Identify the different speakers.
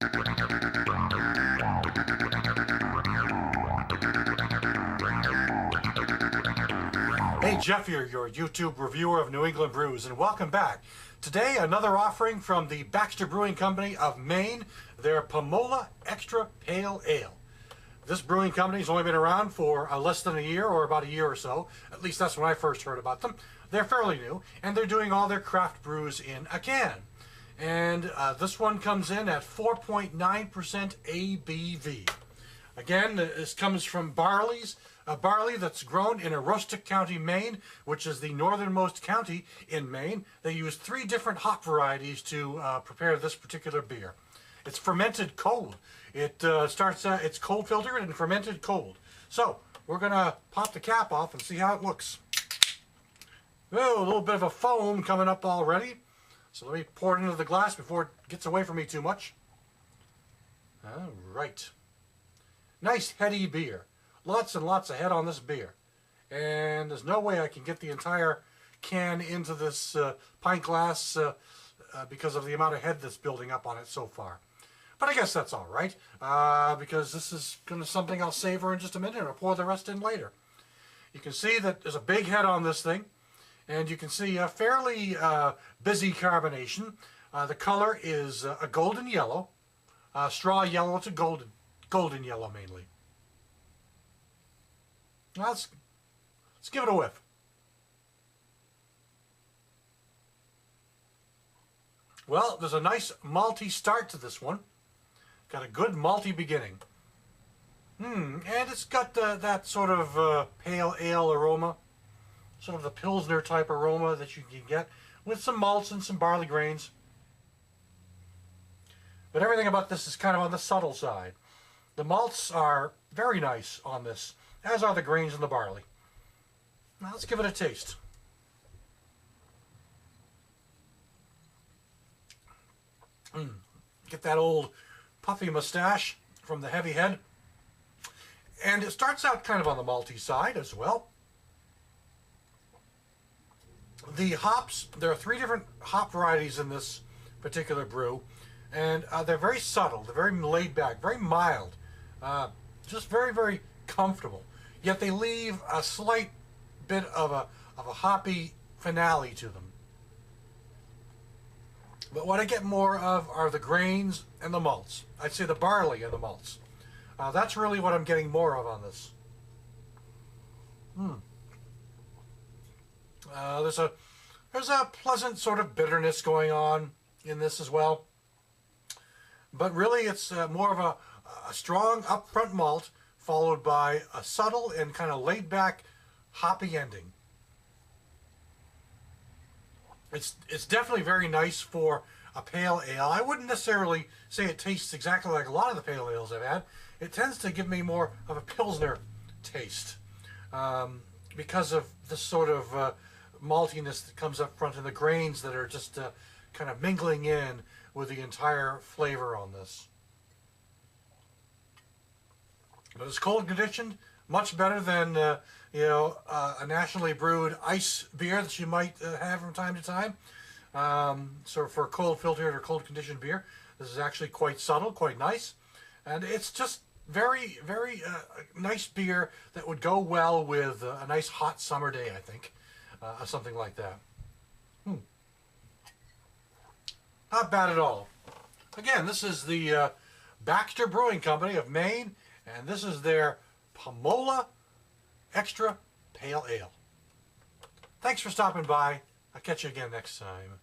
Speaker 1: Hey, Jeff here, your YouTube reviewer of New England brews, and welcome back. Today, another offering from the Baxter Brewing Company of Maine, their Pamola XTRA Pale Ale. This brewing company's only been around for less than a year, or about a year or so. At least that's when I first heard about them. They're fairly new, and they're doing all their craft brews in a can. And this one comes in at 4.9% ABV. Again, this comes from barley that's grown in Aroostook County, Maine, which is the northernmost county in Maine. They use 3 different hop varieties to prepare this particular beer. It's fermented cold. It's cold filtered and fermented cold. So we're gonna pop the cap off and see how it looks. Oh, a little bit of a foam coming up already. So let me pour it into the glass before it gets away from me too much. All right. Nice heady beer. Lots and lots of head on this beer. And there's no way I can get the entire can into this pint glass because of the amount of head that's building up on it so far. But I guess that's all right, because this is going to something I'll savor in just a minute and I'll pour the rest in later. You can see that there's a big head on this thing, and you can see a fairly busy carbonation. The color is a golden yellow, straw yellow to golden yellow mainly. Let's give it a whiff. Well, there's a nice malty start to this one. Got a good malty beginning. And it's got that sort of pale ale aroma, sort of the Pilsner type aroma that you can get with some malts and some barley grains. But everything about this is kind of on the subtle side. The malts are very nice on this, as are the grains and the barley. Now let's give it a taste. Get that old puffy mustache from the heavy head. And it starts out kind of on the malty side as well. The hops, there are 3 different hop varieties in this particular brew, and they're very subtle, they're very laid back, very mild, just very, very comfortable. Yet they leave a slight bit of a hoppy finale to them. But what I get more of are the grains and the malts. I'd say the barley and the malts. That's really what I'm getting more of on this. There's a pleasant sort of bitterness going on in this as well. But really it's more of a strong upfront malt followed by a subtle and kind of laid back hoppy ending. It's definitely very nice for a pale ale. I wouldn't necessarily say it tastes exactly like a lot of the pale ales I've had. It tends to give me more of a Pilsner taste because of the sort of maltiness that comes up front and the grains that are just kind of mingling in with the entire flavor on this. But it's cold conditioned, much better than a nationally brewed ice beer that you might have from time to time. So for cold filtered or cold conditioned beer, this is actually quite subtle, quite nice, and it's just very, very nice beer that would go well with a nice hot summer day, I think, something like that. Not bad at all. Again, this is the Baxter Brewing Company of Maine, and this is their Pamola XTRA Pale Ale. Thanks for stopping by. I'll catch you again next time.